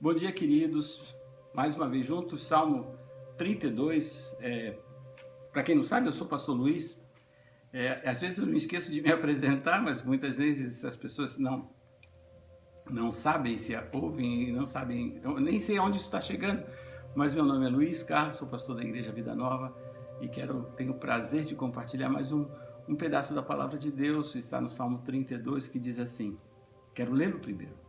Bom dia, queridos. Mais uma vez juntos, Salmo 32. Para quem não sabe, eu sou o pastor Luiz. Às vezes eu me esqueço de me apresentar, mas muitas vezes as pessoas não sabem, se ouvem e não sabem, eu nem sei aonde isso está chegando, mas meu nome é Luiz Carlos, sou pastor da Igreja Vida Nova e tenho o prazer de compartilhar mais um pedaço da palavra de Deus. Está no Salmo 32, que diz assim, quero lê-lo primeiro.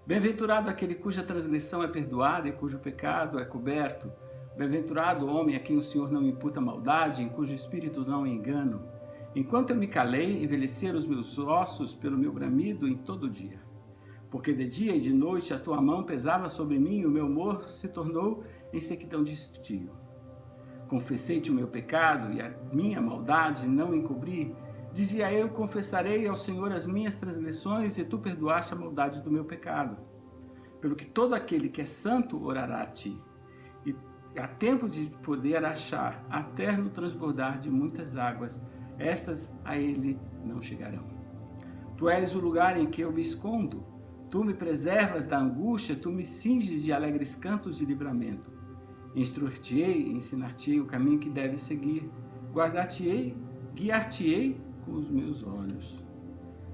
Bem-aventurado aquele cuja transgressão é perdoada e cujo pecado é coberto. Bem-aventurado o homem a quem o Senhor não imputa maldade, em cujo espírito não engano. Enquanto eu me calei, envelheceram os meus ossos pelo meu bramido em todo dia. Porque de dia e de noite a tua mão pesava sobre mim e o meu humor se tornou em sequidão de estio. Confessei-te o meu pecado e a minha maldade não encobri. Dizia eu, confessarei ao Senhor as minhas transgressões e tu perdoaste a maldade do meu pecado. Pelo que todo aquele que é santo orará a ti. E há tempo de poder achar, até no transbordar de muitas águas, estas a ele não chegarão. Tu és o lugar em que eu me escondo. Tu me preservas da angústia, tu me cinges de alegres cantos de livramento. Instruir-te-ei, ensinar-te-ei o caminho que deves seguir. Guardar-te-ei, guiar-te-ei com os meus olhos.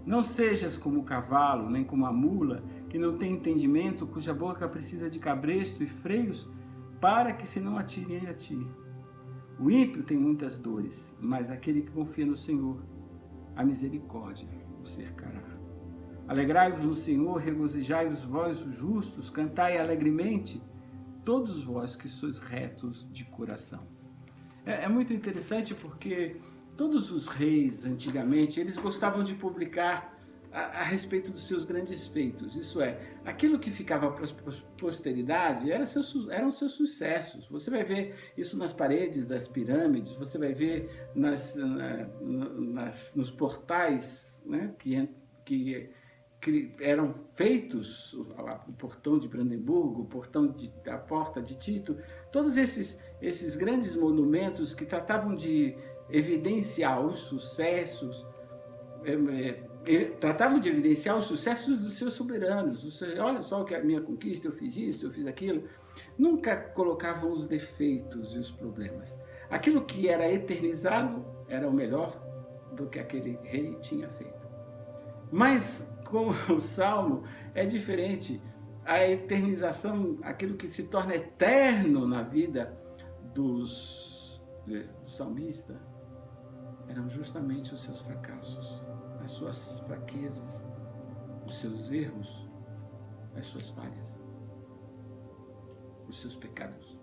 Não sejas como o cavalo, nem como a mula, que não tem entendimento, cuja boca precisa de cabresto e freios, para que se não atirem a ti. O ímpio tem muitas dores, mas aquele que confia no Senhor, a misericórdia o cercará. Alegrai-vos no Senhor, regozijai-vos vós os justos, cantai alegremente, todos vós que sois retos de coração. É muito interessante porque todos os reis, antigamente, eles gostavam de publicar a respeito dos seus grandes feitos. Isso é, aquilo que ficava para a posteridade eram seus sucessos. Você vai ver isso nas paredes das pirâmides, você vai ver nos portais, né, que eram feitos, o portão de Brandemburgo, a porta de Tito, todos esses grandes monumentos que tratavam de evidenciar os sucessos, dos seus soberanos. Olha só que a minha conquista, eu fiz isso, eu fiz aquilo. Nunca colocavam os defeitos e os problemas. Aquilo que era eternizado era o melhor do que aquele rei tinha feito. Mas com o Salmo é diferente. A eternização, aquilo que se torna eterno na vida do salmista, eram justamente os seus fracassos, as suas fraquezas, os seus erros, as suas falhas, os seus pecados.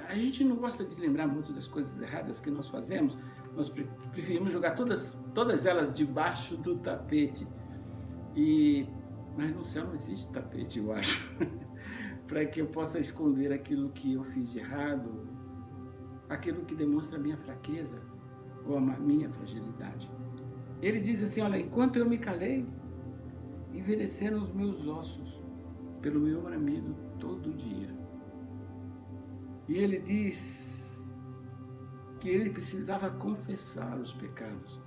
A gente não gosta de lembrar muito das coisas erradas que nós fazemos, nós preferimos jogar todas elas debaixo do tapete. Mas no céu não existe tapete, eu acho, para que eu possa esconder aquilo que eu fiz de errado, aquilo que demonstra a minha fraqueza ou a minha fragilidade. Ele diz assim, olha, enquanto eu me calei, envelheceram os meus ossos pelo meu bramido todo dia. E ele diz que ele precisava confessar os pecados.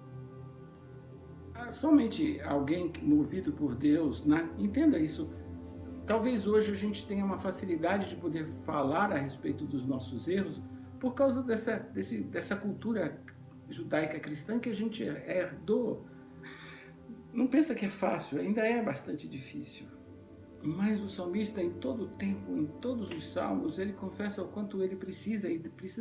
Somente alguém movido por Deus, entenda isso, talvez hoje a gente tenha uma facilidade de poder falar a respeito dos nossos erros por causa dessa cultura judaica cristã que a gente herdou. Não pensa que é fácil, ainda é bastante difícil. Mas o salmista, em todo o tempo, em todos os salmos, ele confessa o quanto ele precisa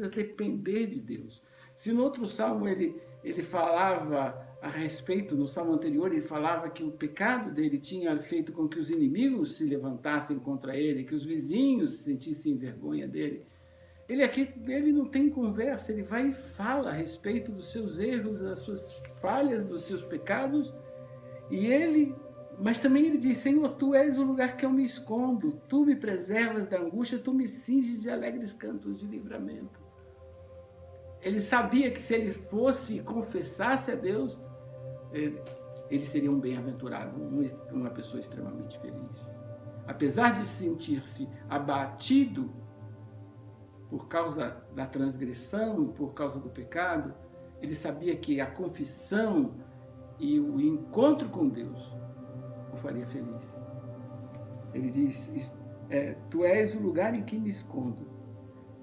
depender de Deus. Se no outro salmo ele falava a respeito, no salmo anterior, ele falava que o pecado dele tinha feito com que os inimigos se levantassem contra ele, que os vizinhos sentissem vergonha dele. Ele não tem conversa, ele vai e fala a respeito dos seus erros, das suas falhas, dos seus pecados, mas também ele diz, Senhor, Tu és o lugar que eu me escondo, Tu me preservas da angústia, Tu me cinges de alegres cantos de livramento. Ele sabia que se ele fosse e confessasse a Deus, ele seria um bem-aventurado, uma pessoa extremamente feliz. Apesar de sentir-se abatido por causa da transgressão, por causa do pecado, ele sabia que a confissão e o encontro com Deus o faria feliz. Ele diz, Tu és o lugar em que me escondo.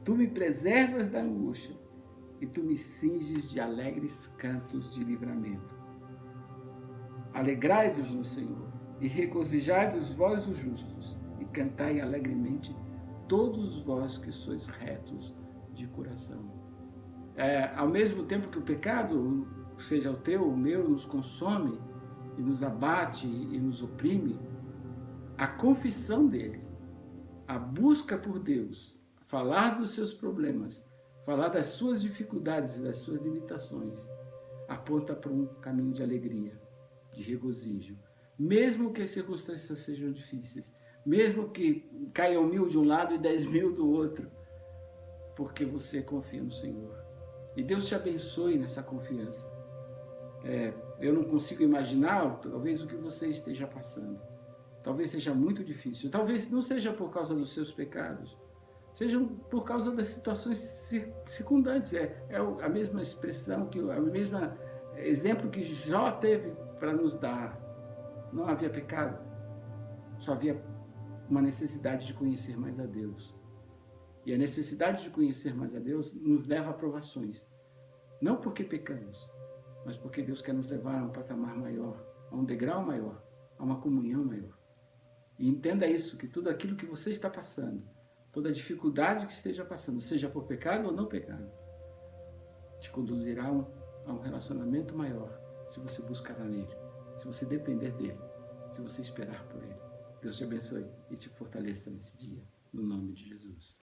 Tu me preservas da angústia e tu me cinges de alegres cantos de livramento. Alegrai-vos no Senhor e regozijai-vos vós os justos e cantai alegremente todos vós que sois retos de coração. Ao mesmo tempo que o pecado, seja o teu ou o meu, nos consome e nos abate e nos oprime, a confissão dele, a busca por Deus, falar dos seus problemas, falar das suas dificuldades e das suas limitações, aponta para um caminho de alegria, de regozijo. Mesmo que as circunstâncias sejam difíceis, mesmo que caiam 1000 de um lado e 10.000 do outro, porque você confia no Senhor. E Deus te abençoe nessa confiança. Eu não consigo imaginar, talvez, o que você esteja passando. Talvez seja muito difícil. Talvez não seja por causa dos seus pecados, seja por causa das situações circundantes. É a mesma expressão, o mesmo exemplo que Jó teve para nos dar. Não havia pecado, só havia uma necessidade de conhecer mais a Deus. E a necessidade de conhecer mais a Deus nos leva a provações. Não porque pecamos, mas porque Deus quer nos levar a um patamar maior, a um degrau maior, a uma comunhão maior. E entenda isso, que tudo aquilo que você está passando, toda a dificuldade que esteja passando, seja por pecado ou não pecado, te conduzirá a um relacionamento maior, se você buscar nele, se você depender dele, se você esperar por ele. Deus te abençoe e te fortaleça nesse dia, no nome de Jesus.